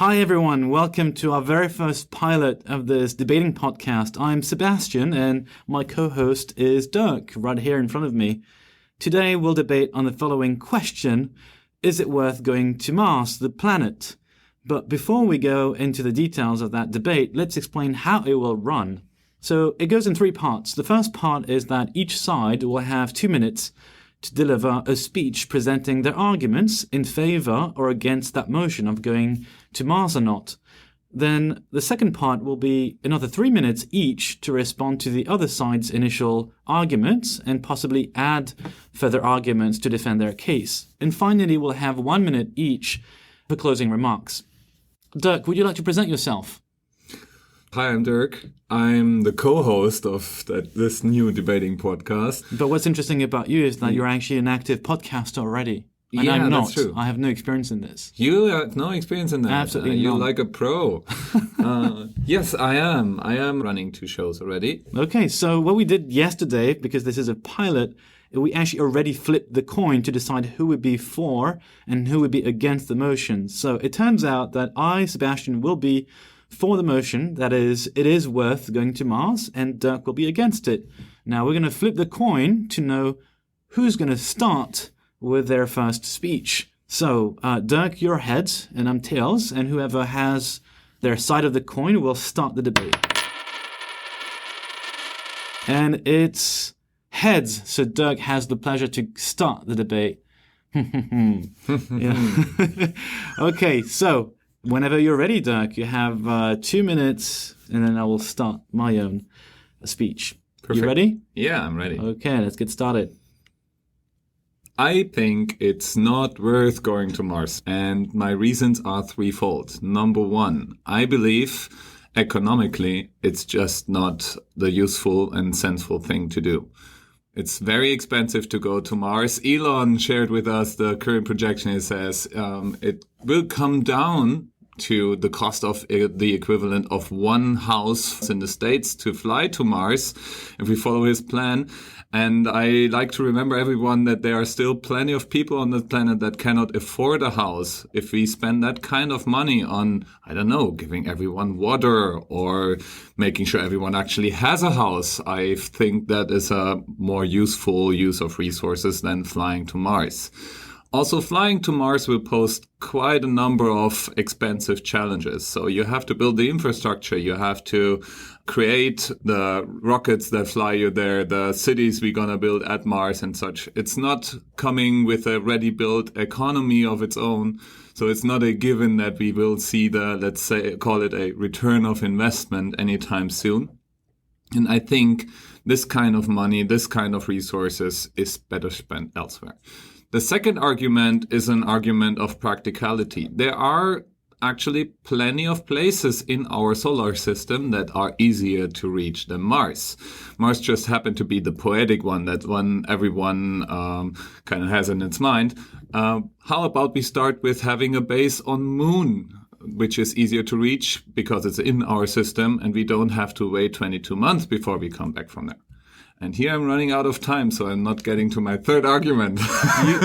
Hi everyone, welcome to our very first pilot of this debating podcast. I'm Sebastian and my co-host is Dirk, right here in front of me. Today we'll debate on the following question: is it worth going to Mars, the planet? But before we go into the details of that debate, let's explain how it will run. So it goes in three parts. The first part is that each side will have 2 minutes to deliver a speech presenting their arguments in favor or against that motion of going to Mars or not. Then the second part will be another 3 minutes each to respond to the other side's initial arguments and possibly add further arguments to defend their case. And finally, we'll have 1 minute each for closing remarks. Dirk, would you like to present yourself? Hi, I'm Dirk. I'm the co-host of this new debating podcast. But what's interesting about you is that you're actually an active podcaster already. And I'm not. That's true. I have no experience in this. You have no experience in that? Absolutely not. You're like a pro. Yes, I am. I am running 2 shows already. Okay, so what we did yesterday, because this is a pilot, we actually already flipped the coin to decide who would be for and who would be against the motion. So it turns out that I, Sebastian, will be for the motion, that is, it is worth going to Mars, and Dirk will be against it. Now we're going to flip the coin to know who's going to start with their first speech. So, Dirk, you're heads, and I'm tails, and whoever has their side of the coin will start the debate. And it's heads, so Dirk has the pleasure to start the debate. Okay, so whenever you're ready, Dirk, you have 2 minutes, and then I will start my own speech. Perfect. You ready? Yeah, I'm ready. Okay, let's get started. I think it's not worth going to Mars, and my reasons are threefold. Number one, I believe economically it's just not the useful and sensible thing to do. It's very expensive to go to Mars. Elon shared with us the current projection. It says it will come down to the cost of the equivalent of one house in the States to fly to Mars if we follow his plan. And I like to remember everyone that there are still plenty of people on the planet that cannot afford a house. If we spend that kind of money on, I don't know, giving everyone water or making sure everyone actually has a house, I think that is a more useful use of resources than flying to Mars. Also, flying to Mars will pose quite a number of expensive challenges. So you have to build the infrastructure, you have to create the rockets that fly you there, the cities we're going to build at Mars and such. It's not coming with a ready-built economy of its own. So it's not a given that we will see the, let's say, call it a return of investment anytime soon. And I think this kind of money, this kind of resources is better spent elsewhere. The second argument is an argument of practicality. There are actually plenty of places in our solar system that are easier to reach than Mars. Mars just happened to be the poetic one, that one everyone kind of has in its mind. How about we start with having a base on Moon, which is easier to reach because it's in our system and we don't have to wait 22 months before we come back from there. And here I'm running out of time, so I'm not getting to my third argument.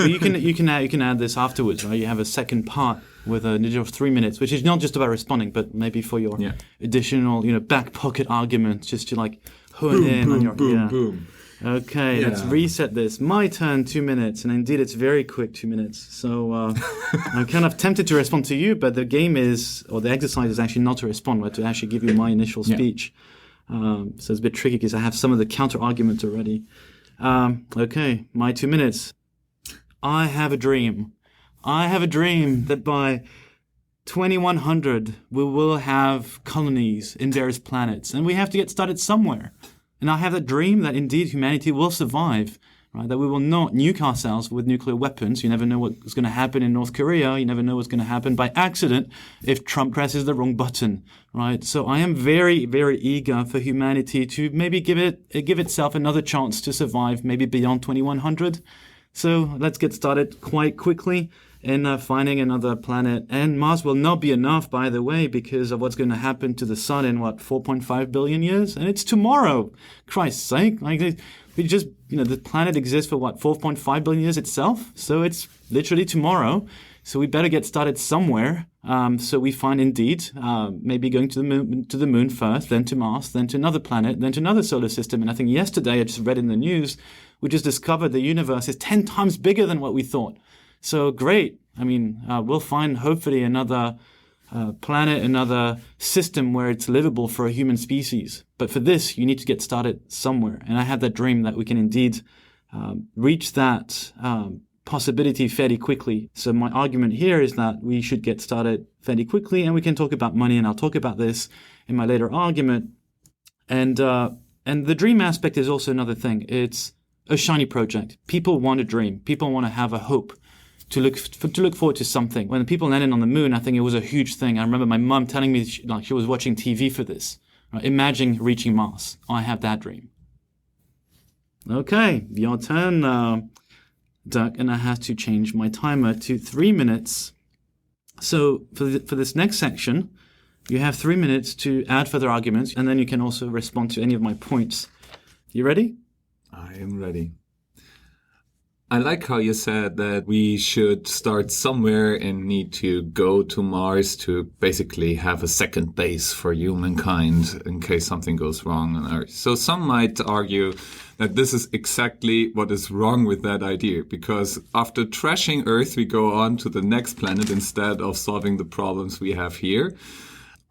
you can add this afterwards, right? You have a second part with an additional 3 minutes, which is not just about responding, but maybe for your additional, back pocket arguments, just to like hone in on your boom. Okay, let's reset this. My turn, 2 minutes, and indeed it's very quick 2 minutes. So I'm kind of tempted to respond to you, but the game is, or the exercise is actually not to respond, but to actually give you my initial speech. So it's a bit tricky because I have some of the counter arguments already. Okay, my 2 minutes. I have a dream. I have a dream that by 2100 we will have colonies in various planets, and we have to get started somewhere. And I have that dream that indeed humanity will survive, right? That we will not nuke ourselves with nuclear weapons. You never know what's going to happen in North Korea. You never know what's going to happen by accident if Trump presses the wrong button, right? So I am very, very eager for humanity to maybe give itself another chance to survive, maybe beyond 2100. So let's get started quite quickly in finding another planet. And Mars will not be enough, by the way, because of what's going to happen to the sun in, 4.5 billion years? And it's tomorrow. Christ's sake. The planet exists for, 4.5 billion years itself? So it's literally tomorrow. So we better get started somewhere. So we find indeed maybe going to the moon first, then to Mars, then to another planet, then to another solar system. And I think yesterday I just read in the news, we just discovered the universe is 10 times bigger than what we thought. So great. I mean, we'll find hopefully another planet, another system where it's livable for a human species. But for this, you need to get started somewhere. And I have that dream that we can indeed reach that possibility fairly quickly. So my argument here is that we should get started fairly quickly, and we can talk about money, and I'll talk about this in my later argument. And the dream aspect is also another thing. It's a shiny project. People want a dream. People want to have a hope, to look forward to something. When the people landed on the moon, I think it was a huge thing. I remember my mum telling me she was watching TV for this. Right? Imagine reaching Mars. I have that dream. Okay, your turn, Dirk, and I have to change my timer to 3 minutes. So for this next section, you have 3 minutes to add further arguments, and then you can also respond to any of my points. You ready? I am ready. I like how you said that we should start somewhere and need to go to Mars to basically have a second base for humankind in case something goes wrong on Earth. So some might argue that this is exactly what is wrong with that idea, because after trashing Earth, we go on to the next planet instead of solving the problems we have here.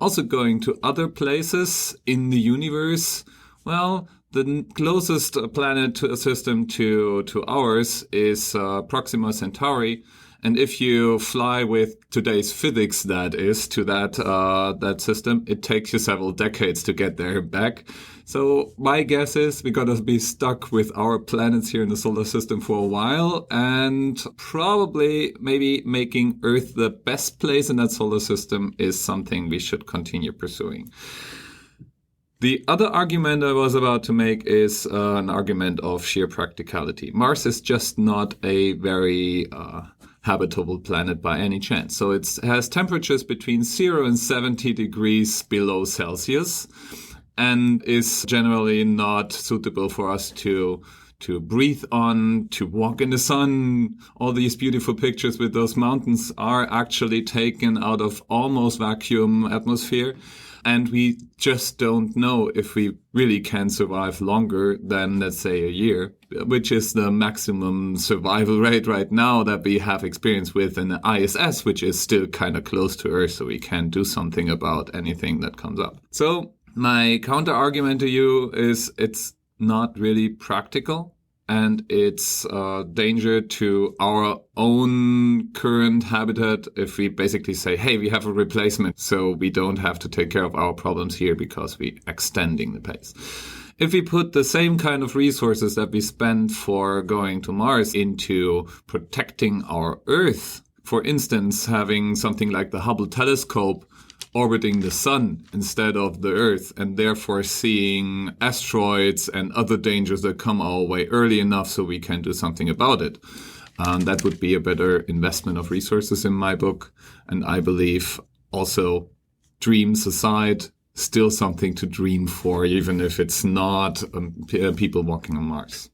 Also going to other places in the universe, well, the closest planet system to ours is Proxima Centauri, and if you fly with today's physics, that is, to that system, it takes you several decades to get there back. So my guess is we're gonna be stuck with our planets here in the solar system for a while, and probably maybe making Earth the best place in that solar system is something we should continue pursuing. The other argument I was about to make is an argument of sheer practicality. Mars is just not a very habitable planet by any chance. So it has temperatures between 0 and 70 degrees below Celsius and is generally not suitable for us to breathe on, to walk in the sun. All these beautiful pictures with those mountains are actually taken out of almost vacuum atmosphere. And we just don't know if we really can survive longer than, let's say, a year, which is the maximum survival rate right now that we have experience with in the ISS, which is still kind of close to Earth, so we can't do something about anything that comes up. So my counter argument to you is it's not really practical. And it's a danger to our own current habitat if we basically say, hey, we have a replacement, so we don't have to take care of our problems here because we're extending the pace. If we put the same kind of resources that we spend for going to Mars into protecting our Earth, for instance, having something like the Hubble telescope orbiting the sun instead of the Earth, and therefore seeing asteroids and other dangers that come our way early enough so we can do something about it. That would be a better investment of resources in my book. And I believe also, dreams aside, still something to dream for, even if it's not people walking on Mars.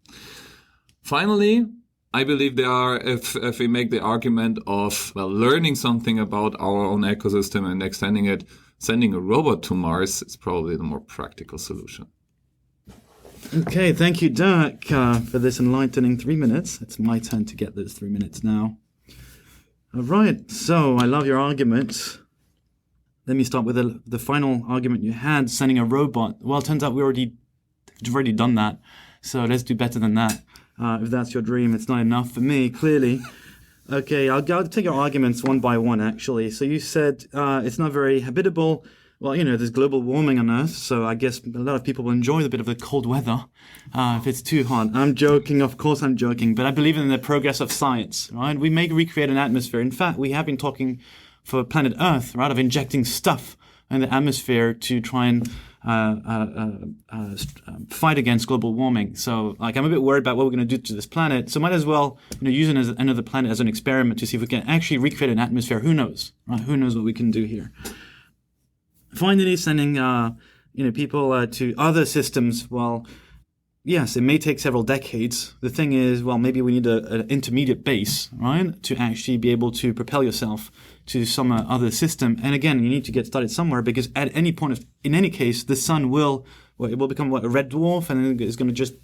Finally, I believe there are, if we make the argument of learning something about our own ecosystem and extending it, sending a robot to Mars is probably the more practical solution. Okay, thank you, Dirk, for this enlightening 3 minutes. It's my turn to get those 3 minutes now. All right, so I love your argument. Let me start with the final argument you had, sending a robot. Well, it turns out we've already done that, so let's do better than that. If that's your dream, it's not enough for me, clearly. Okay, I'll take your arguments one by one, actually. So you said it's not very habitable. Well, there's global warming on Earth, so I guess a lot of people will enjoy the bit of the cold weather if it's too hot. I'm joking, of course I'm joking, but I believe in the progress of science, right? We may recreate an atmosphere. In fact, we have been talking for planet Earth, right, of injecting stuff in the atmosphere to try and fight against global warming. So, I'm a bit worried about what we're going to do to this planet. So, might as well, use it as another planet as an experiment to see if we can actually recreate an atmosphere. Who knows, right? Who knows what we can do here? Finally, sending people to other systems. Well, yes, it may take several decades. The thing is, well, maybe we need an intermediate base, right, to actually be able to propel yourself to some other system. And again, you need to get started somewhere, because at any point, in any case, the sun will, it will become a red dwarf, and it's going to just,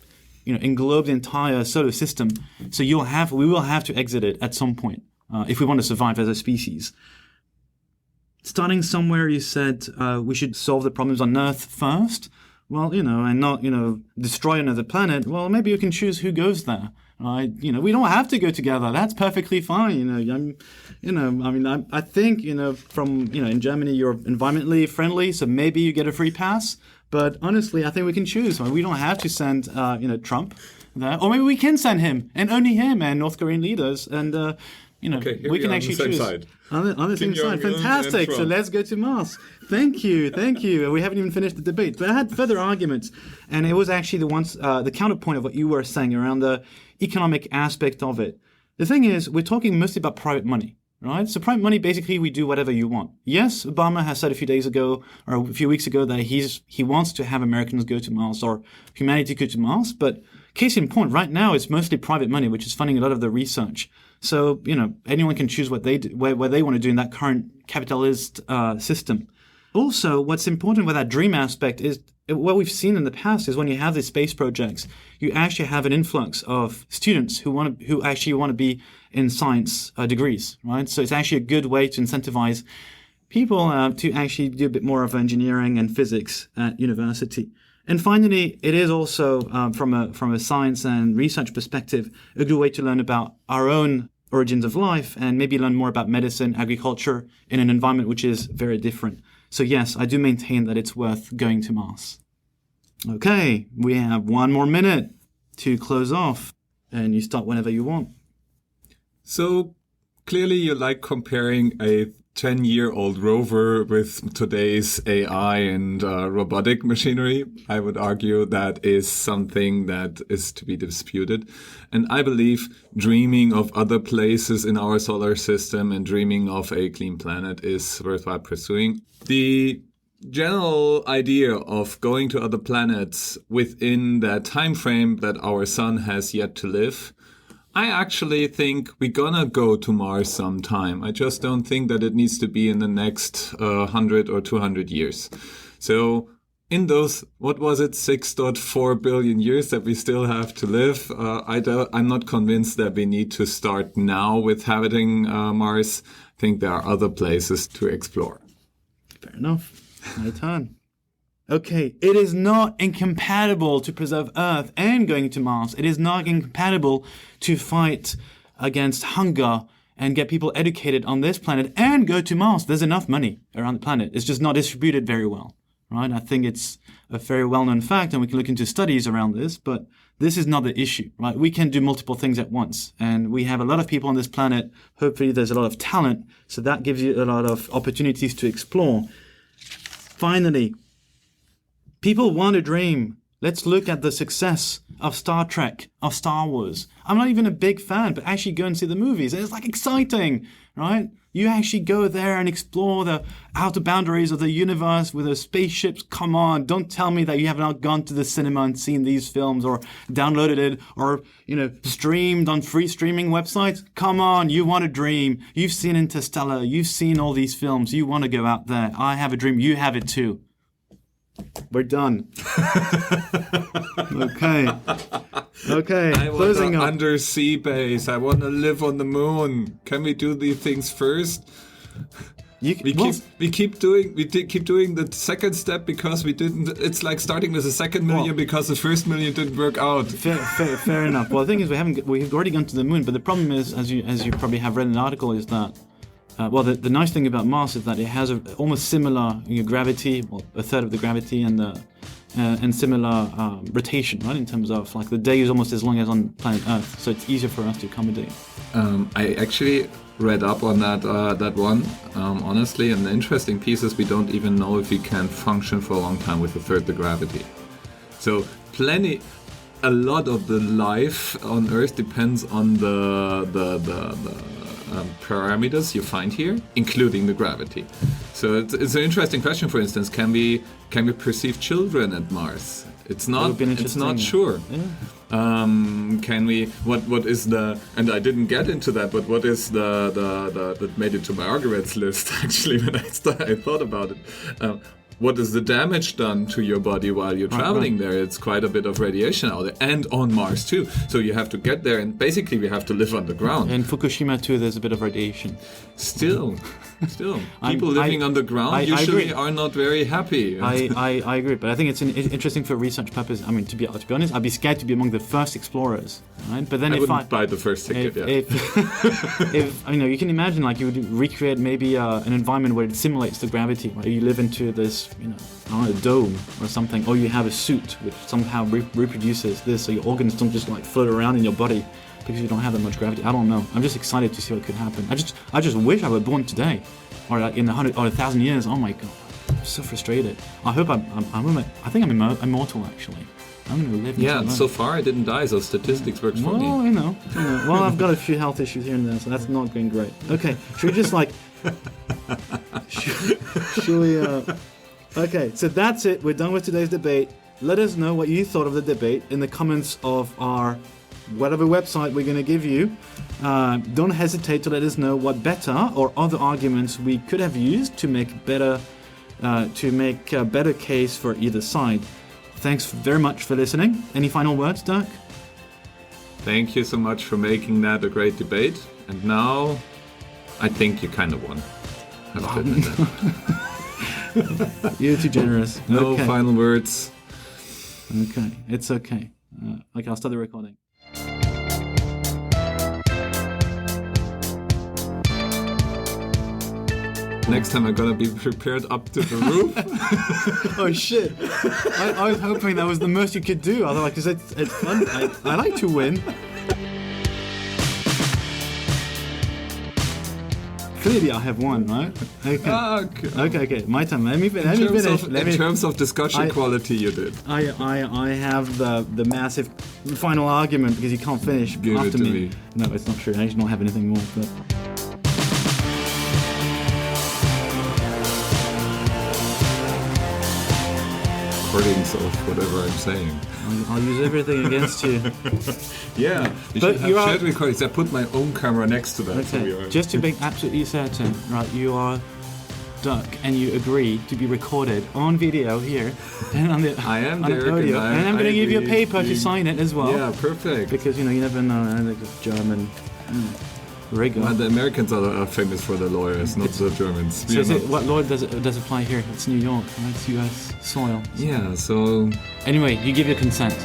englobe the entire solar system. So we will have to exit it at some point if we want to survive as a species. Starting somewhere, you said we should solve the problems on Earth first. Well, and not, destroy another planet. Well, maybe you can choose who goes there, right? We don't have to go together. That's perfectly fine. I think, in Germany, you're environmentally friendly, so maybe you get a free pass. But honestly, I think we can choose. We don't have to send, Trump there. Or maybe we can send him, and only him, and North Korean leaders. And, okay, we can actually choose. On the same side. Fantastic. So let's go to Mars. Thank you. We haven't even finished the debate. But I had further arguments. And it was actually the counterpoint of what you were saying around the economic aspect of it. The thing is, we're talking mostly about private money, right? So private money, basically, we do whatever you want. Yes, Obama has said a few days ago, or a few weeks ago, that he wants to have Americans go to Mars, or humanity go to Mars. But case in point, right now, it's mostly private money, which is funding a lot of the research. So, anyone can choose what they do, where they want to do in that current capitalist system. Also, what's important with that dream aspect is what we've seen in the past is when you have these space projects, you actually have an influx of students who actually want to be in science degrees, right? So it's actually a good way to incentivize people to actually do a bit more of engineering and physics at university. And finally, it is also, from a science and research perspective, a good way to learn about our own origins of life and maybe learn more about medicine, agriculture in an environment which is very different. So yes, I do maintain that it's worth going to Mars. Okay, we have 1 more minute to close off, and you start whenever you want. So clearly you like comparing a 10-year-old rover with today's AI and robotic machinery. I would argue that is something that is to be disputed. And I believe dreaming of other places in our solar system and dreaming of a clean planet is worthwhile pursuing. The general idea of going to other planets within that time frame that our sun has yet to live, I actually think we're gonna go to Mars sometime. I just don't think that it needs to be in the next 100 or 200 years. So in those, 6.4 billion years that we still have to live, I'm not convinced that we need to start now with habiting Mars. I think there are other places to explore. Fair enough. My turn. Okay, it is not incompatible to preserve Earth and going to Mars. It is not incompatible to fight against hunger and get people educated on this planet and go to Mars. There's enough money around the planet. It's just not distributed very well, right? I think it's a very well-known fact, and we can look into studies around this, but this is not the issue, right? We can do multiple things at once, and we have a lot of people on this planet. Hopefully there's a lot of talent, so that gives you a lot of opportunities to explore. Finally, people want to dream. Let's look at the success of Star Trek, of Star Wars. I'm not even a big fan, but actually go and see the movies. It's like exciting, right? You actually go there and explore the outer boundaries of the universe with the spaceships. Come on, don't tell me that you have not gone to the cinema and seen these films or downloaded it or, streamed on free streaming websites. Come on, you want to dream. You've seen Interstellar. You've seen all these films. You want to go out there. I have a dream. You have it too. We're done. Okay. I Closing want an up. undersea base. I want to live on the moon. Can we do these things first? We keep doing the second step because we didn't. It's like starting with the second million because the first million didn't work out. Fair enough. Well, the thing is, we've already gone to the moon, but the problem is, as you probably have read in an article, is that. The nice thing about Mars is that it has almost similar gravity, a third of the gravity, and similar rotation, right? In terms of like the day is almost as long as on planet Earth, so it's easier for us to accommodate. I actually read up on that one, honestly, and the interesting piece is we don't even know if we can function for a long time with a third the gravity. So a lot of the life on Earth depends on the parameters you find here, including the gravity. So it's an interesting question. For instance, can we perceive children at Mars? It's It not. would be an It's interesting- not sure. Yeah. Can we? What is the? And I didn't get into that. But what is the that made it to my arguments list? Actually, when I thought about it. What is the damage done to your body while you're traveling there? It's quite a bit of radiation out there, and on Mars too. So you have to get there, and basically we have to live underground. In Fukushima too, there's a bit of radiation. Still, people living underground I usually agree. are not very happy. I agree, but I think it's interesting for research purposes. I mean, to be honest, I'd be scared to be among the first explorers, right? But then I if wouldn't buy the first ticket. if you can imagine, like you would recreate maybe an environment where it simulates the gravity, where you live into this, a dome or something, or you have a suit which somehow reproduces this, so your organs don't just like float around in your body because you don't have that much gravity. I don't know. I'm just excited to see what could happen. I just wish I were born today, or like in 100 or 1,000 years. Oh my god, I'm so frustrated. I hope I think I'm immortal actually. I'm gonna live. Yeah, so far I didn't die, so statistics works for me. Well, well, I've got a few health issues here and there, so that's not going great. Okay, should we just like, should we? Okay, so that's it. We're done with today's debate. Let us know what you thought of the debate in the comments of our whatever website we're going to give you. Don't hesitate to let us know what better or other arguments we could have used to make a better case for either side. Thanks very much for listening. Any final words, Dirk? Thank you so much for making that a great debate. And now, I think you kind of won. I have to admit that. You're too generous. No Okay. final words. Okay, it's okay. Okay, I'll start the recording. Next time I'm gonna be prepared up to the roof. Oh shit! I was hoping that was the most you could do. Otherwise, because it's fun. I like to win. Clearly, I have won, right? Okay. Okay. My turn. Let me finish. In terms of discussion quality, you did. I have the massive final argument because you can't finish Give it after to me. me. No, it's not true. I actually don't have anything more. But Recordings of whatever I'm saying. I'll use everything against you. Yeah, you But should have you are- shared recordings. I put my own camera next to that. So we Okay. are... Just to be absolutely certain, right? You are Dirk, and you agree to be recorded on video here, and on the I am on Dirk, the audio, and I'm going to give you a agree paper to being- sign it as well. Yeah, perfect. Because you never know. I think it's German rigor. Well, the Americans are famous for their lawyers, not the Germans. We So are is it, not- what law does apply here? It's New York, right? It's U.S. soil. Yeah, so Anyway, you give your consent.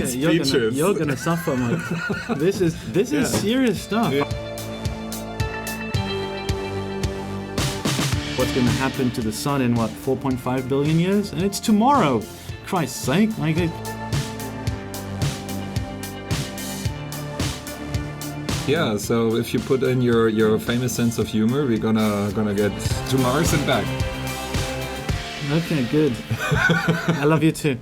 Speeches. You're gonna suffer, Mike. This is serious stuff. Yeah. What's gonna happen to the sun in 4.5 billion years? And it's tomorrow. Christ's sake! Like it. yeah, so if you put in your famous sense of humor, we're gonna get to Mars and back. Okay, good. I love you too.